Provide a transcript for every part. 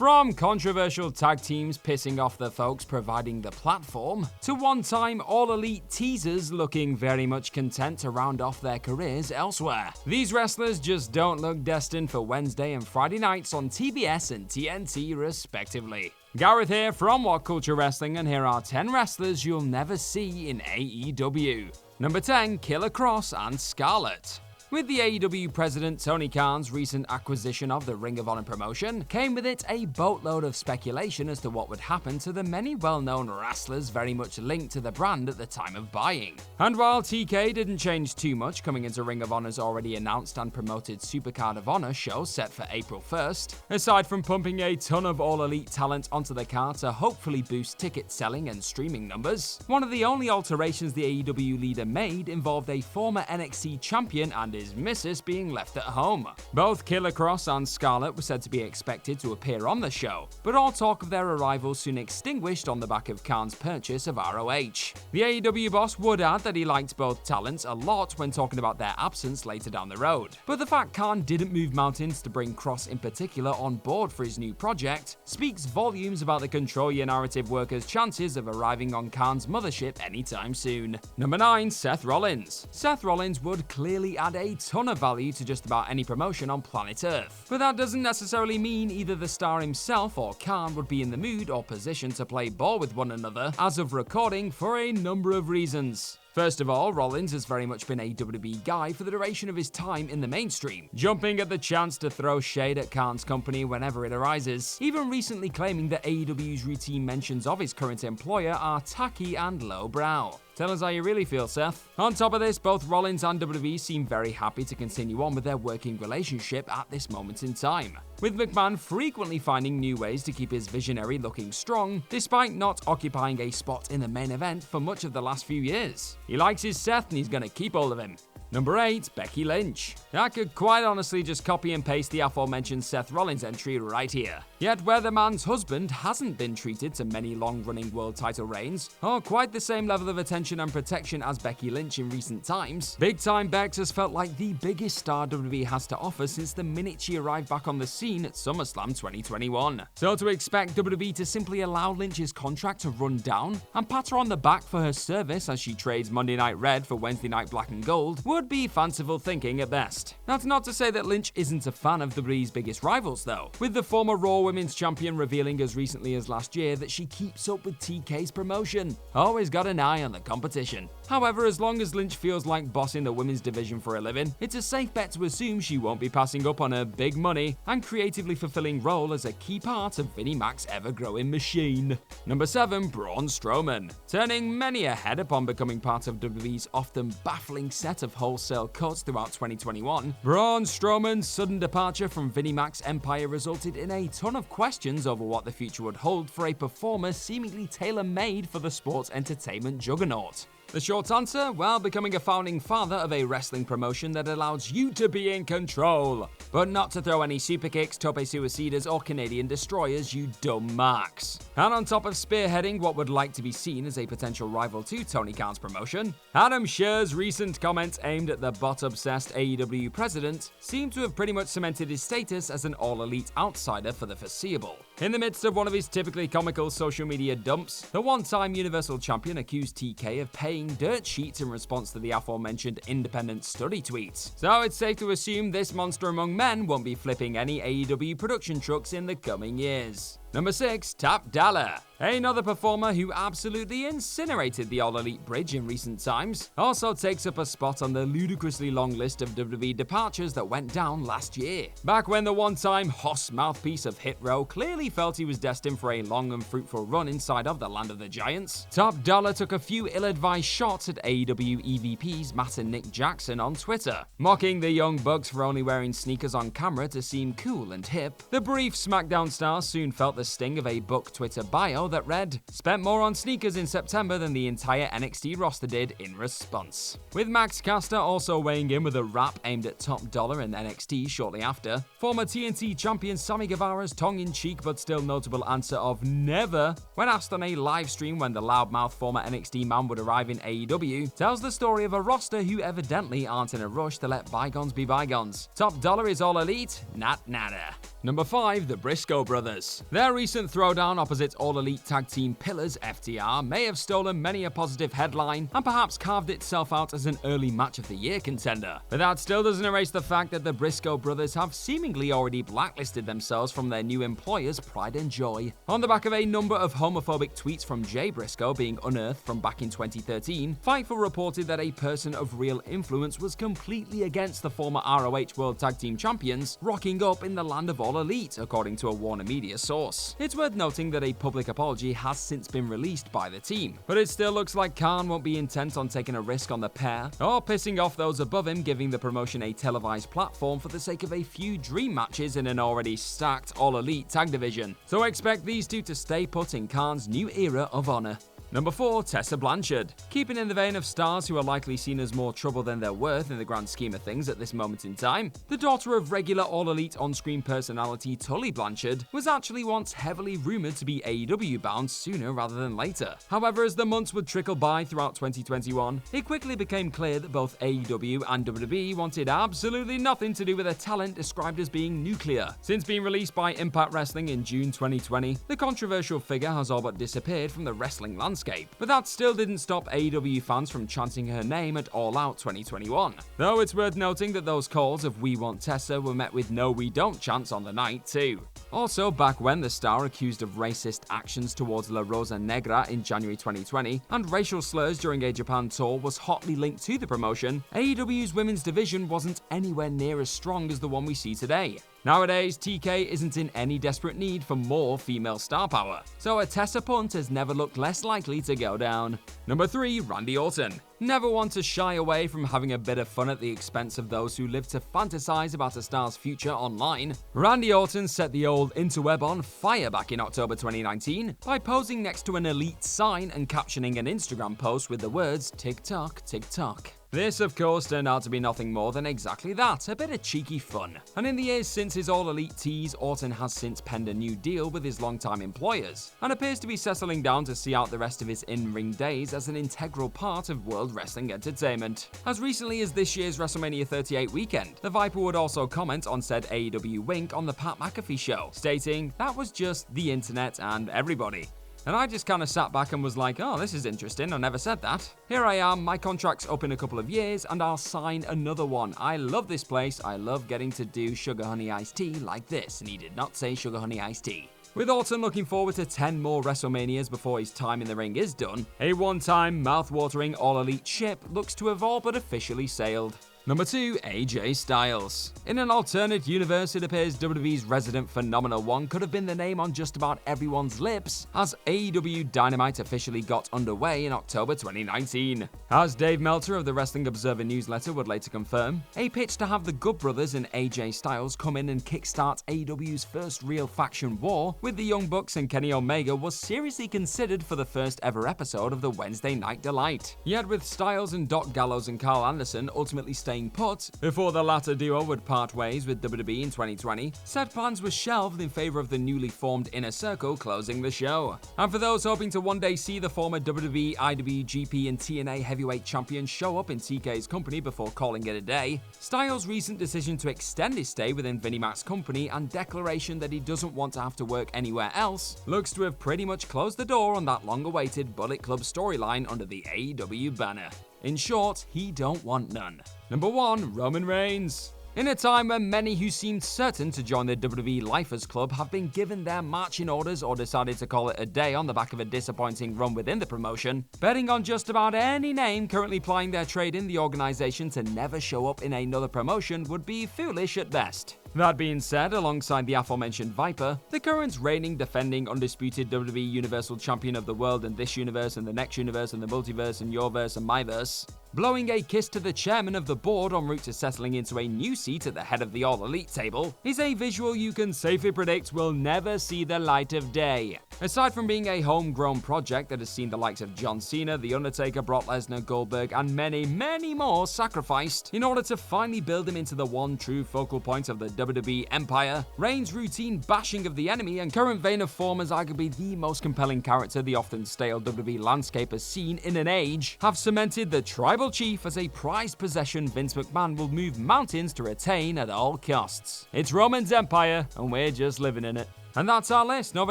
From controversial tag teams pissing off the folks providing the platform, to one-time all-elite teasers looking very much content to round off their careers elsewhere. These wrestlers just don't look destined for Wednesday and Friday nights on TBS and TNT respectively. Gareth here from What Culture Wrestling, and here are 10 wrestlers you'll never see in AEW. Number 10, KROSS and SCARLETT. With the AEW president Tony Khan's recent acquisition of the Ring of Honor promotion, came with it a boatload of speculation as to what would happen to the many well-known wrestlers very much linked to the brand at the time of buying. And while TK didn't change too much coming into Ring of Honor's already announced and promoted Supercard of Honor show set for April 1st, aside from pumping a ton of all-elite talent onto the card to hopefully boost ticket selling and streaming numbers, one of the only alterations the AEW leader made involved a former NXT champion and his missus being left at home. Both KROSS and SCARLETT were said to be expected to appear on the show, but all talk of their arrival soon extinguished on the back of Khan's purchase of ROH. The AEW boss would add that he liked both talents a lot when talking about their absence later down the road, but the fact Khan didn't move mountains to bring Cross in particular on board for his new project speaks volumes about the Control Your Narrative workers' chances of arriving on Khan's mothership anytime soon. Number 9, Seth Rollins. Seth Rollins would clearly add a ton of value to just about any promotion on planet Earth, but that doesn't necessarily mean either the star himself or Khan would be in the mood or position to play ball with one another as of recording for a number of reasons. First of all, Rollins has very much been a WWE guy for the duration of his time in the mainstream, jumping at the chance to throw shade at Khan's company whenever it arises, even recently claiming that AEW's routine mentions of his current employer are tacky and lowbrow. Tell us how you really feel, Seth. On top of this, both Rollins and WWE seem very happy to continue on with their working relationship at this moment in time, with McMahon frequently finding new ways to keep his visionary looking strong, despite not occupying a spot in the main event for much of the last few years. He likes his Seth and he's gonna keep hold of him. Number 8, Becky Lynch. I could quite honestly just copy and paste the aforementioned Seth Rollins entry right here. Yet where the man's husband hasn't been treated to many long-running world title reigns, or quite the same level of attention and protection as Becky Lynch in recent times, Big Time Bex has felt like the biggest star WWE has to offer since the minute she arrived back on the scene at SummerSlam 2021. So to expect WWE to simply allow Lynch's contract to run down and pat her on the back for her service as she trades Monday Night Red for Wednesday Night Black and Gold would be fanciful thinking at best. That's not to say that Lynch isn't a fan of WWE's biggest rivals though, with the former Raw Women's Champion revealing as recently as last year that she keeps up with TK's promotion. Always got an eye on the competition. However, as long as Lynch feels like bossing the women's division for a living, it's a safe bet to assume she won't be passing up on her big money and creatively fulfilling role as a key part of Vinnie Mac's ever-growing machine. Number 7, Braun Strowman. Turning many a head upon becoming part of WWE's often baffling set of wholesale cuts throughout 2021, Braun Strowman's sudden departure from Vinnie Mac's empire resulted in a ton of questions over what the future would hold for a performer seemingly tailor-made for the sports entertainment juggernaut. The short answer? Well, becoming a founding father of a wrestling promotion that allows you to be in control, but not to throw any superkicks, tope suicidas, or Canadian destroyers, you dumb marks. And on top of spearheading what would like to be seen as a potential rival to Tony Khan's promotion, Adam Scherr's recent comments aimed at the bot-obsessed AEW president seem to have pretty much cemented his status as an all-elite outsider for the foreseeable. In the midst of one of his typically comical social media dumps, the one-time Universal Champion accused TK of paying dirt sheets in response to the aforementioned independent study tweets. So it's safe to assume this monster among men won't be flipping any AEW production trucks in the coming years. Number 6, Top Dollar. Another performer who absolutely incinerated the All Elite bridge in recent times, also takes up a spot on the ludicrously long list of WWE departures that went down last year. Back when the one-time Hoss mouthpiece of Hit Row clearly felt he was destined for a long and fruitful run inside of the Land of the Giants, Top Dollar took a few ill-advised shots at AEW EVPs Matt and Nick Jackson on Twitter, mocking the Young Bucks for only wearing sneakers on camera to seem cool and hip. The brief SmackDown star soon felt the the sting of a book Twitter bio that read, "Spent more on sneakers in September than the entire NXT roster did in response." With Max Caster also weighing in with a rap aimed at Top Dollar and NXT shortly after, former TNT champion Sammy Guevara's tongue-in-cheek but still notable answer of "never" when asked on a live stream when the loudmouth former NXT man would arrive in AEW, tells the story of a roster who evidently aren't in a rush to let bygones be bygones. Top Dollar is all elite? Not nada. Number 5, the Briscoe brothers. Their recent throwdown opposite All Elite tag team pillars FTR may have stolen many a positive headline and perhaps carved itself out as an early match of the year contender. But that still doesn't erase the fact that the Briscoe brothers have seemingly already blacklisted themselves from their new employer's pride and joy. On the back of a number of homophobic tweets from Jay Briscoe being unearthed from back in 2013, Fightful reported that a person of real influence was completely against the former ROH World Tag Team Champions rocking up in the land of All Elite, according to a Warner Media source. It's worth noting that a public apology has since been released by the team, but it still looks like Khan won't be intent on taking a risk on the pair, or pissing off those above him, giving the promotion a televised platform for the sake of a few dream matches in an already stacked All Elite tag division. So expect these two to stay put in Khan's new era of honor. Number 4, Tessa Blanchard. Keeping in the vein of stars who are likely seen as more trouble than they're worth in the grand scheme of things at this moment in time, the daughter of regular All Elite on-screen personality Tully Blanchard was actually once heavily rumored to be AEW bound sooner rather than later. However, as the months would trickle by throughout 2021, it quickly became clear that both AEW and WWE wanted absolutely nothing to do with a talent described as being nuclear. Since being released by Impact Wrestling in June 2020, the controversial figure has all but disappeared from the wrestling landscape. But that still didn't stop AEW fans from chanting her name at All Out 2021. Though it's worth noting that those calls of "we want Tessa" were met with "no we don't" chants on the night too. Also, back when the star accused of racist actions towards La Rosa Negra in January 2020 and racial slurs during a Japan tour was hotly linked to the promotion, AEW's women's division wasn't anywhere near as strong as the one we see today. Nowadays, TK isn't in any desperate need for more female star power, so a Tessa punt has never looked less likely to go down. Number 3, Randy Orton. Never one to shy away from having a bit of fun at the expense of those who live to fantasize about a star's future online, Randy Orton set the old interweb on fire back in October 2019 by posing next to an Elite sign and captioning an Instagram post with the words "TikTok, TikTok." This, of course, turned out to be nothing more than exactly that, a bit of cheeky fun. And in the years since his All Elite tease, Orton has since penned a new deal with his longtime employers, and appears to be settling down to see out the rest of his in-ring days as an integral part of World Wrestling Entertainment. As recently as this year's WrestleMania 38 weekend, the Viper would also comment on said AEW wink on the Pat McAfee show, stating, "That was just the internet and everybody." And I just kind of sat back and was like, "Oh, this is interesting, I never said that." Here I am, my contract's up in a couple of years and I'll sign another one. I love this place, I love getting to do sugar honey iced tea like this, and he did not say sugar honey iced tea. With Orton looking forward to 10 more WrestleManias before his time in the ring is done, a one-time mouth-watering All Elite ship looks to have all but officially sailed. Number 2, AJ Styles. In an alternate universe, it appears WWE's resident Phenomenal One could have been the name on just about everyone's lips as AEW Dynamite officially got underway in October 2019. As Dave Meltzer of the Wrestling Observer newsletter would later confirm, a pitch to have the Good Brothers and AJ Styles come in and kickstart AEW's first real faction war with the Young Bucks and Kenny Omega was seriously considered for the first ever episode of the Wednesday Night Delight. Yet with Styles and Doc Gallows and Carl Anderson ultimately staying put before the latter duo would part ways with WWE in 2020, said plans were shelved in favor of the newly formed Inner Circle closing the show. And for those hoping to one day see the former WWE, IWGP and TNA heavyweight champions show up in TK's company before calling it a day, Styles' recent decision to extend his stay within Vinnie Mac's company and declaration that he doesn't want to have to work anywhere else looks to have pretty much closed the door on that long-awaited Bullet Club storyline under the AEW banner. In short, he don't want none. Number 1, Roman Reigns. In a time when many who seemed certain to join the WWE Lifers Club have been given their marching orders or decided to call it a day on the back of a disappointing run within the promotion, betting on just about any name currently plying their trade in the organization to never show up in another promotion would be foolish at best. That being said, alongside the aforementioned Viper, the current reigning, defending, undisputed WWE Universal Champion of the world and this universe and the next universe and the multiverse and your verse and my verse, blowing a kiss to the chairman of the board en route to settling into a new seat at the head of the All Elite table, is a visual you can safely predict will never see the light of day. Aside from being a homegrown project that has seen the likes of John Cena, The Undertaker, Brock Lesnar, Goldberg, and many, many more sacrificed in order to finally build him into the one true focal point of the WWE Empire, Reigns' routine bashing of the enemy and current vein of form as arguably the most compelling character the often stale WWE landscape has seen in an age, have cemented the Tribal Chief as a prized possession Vince McMahon will move mountains to retain at all costs. It's Roman's empire, and we're just living in it. And that's our list. Know of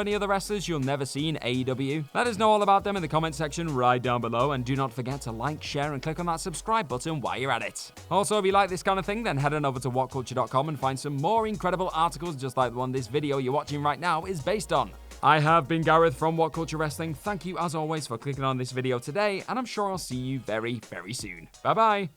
any other wrestlers you'll never see in AEW? Let us know all about them in the comment section right down below, and do not forget to like, share, and click on that subscribe button while you're at it. Also, if you like this kind of thing, then head on over to whatculture.com and find some more incredible articles just like the one this video you're watching right now is based on. I have been Gareth from What Culture Wrestling. Thank you as always for clicking on this video today, and I'm sure I'll see you very, very soon. Bye bye.